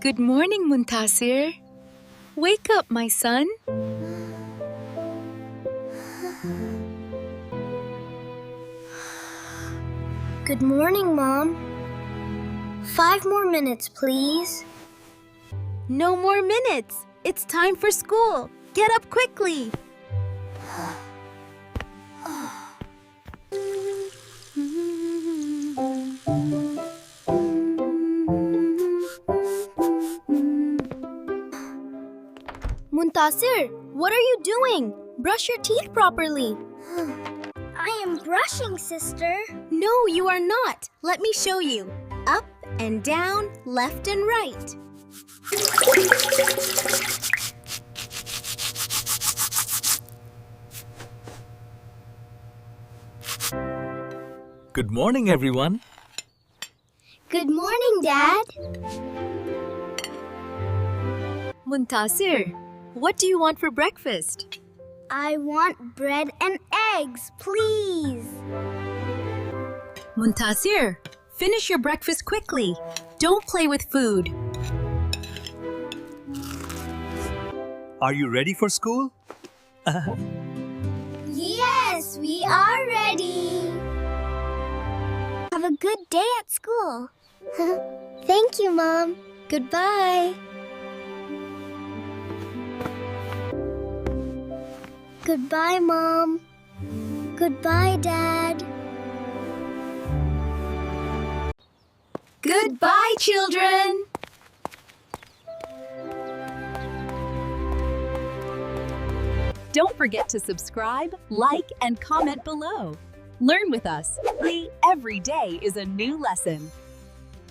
Good morning, Muntasir. Wake up, my son. Good morning, Mom. 5 more minutes, please. No more minutes. It's time for school. Get up quickly. Muntasir, what are you doing? Brush your teeth properly. I am brushing, sister. No, you are not. Let me show you. Up and down, left and right. Good morning, everyone. Good morning, Dad. Muntasir, what do you want for breakfast? I want bread and eggs, please. Muntasir, finish your breakfast quickly. Don't play with food. Are you ready for school? Yes, we are ready. Have a good day at school. Thank you, Mom. Goodbye. Goodbye, Mom. Goodbye, Dad. Goodbye, children! Don't forget to subscribe, like, and comment below. Learn with us. Every day is a new lesson.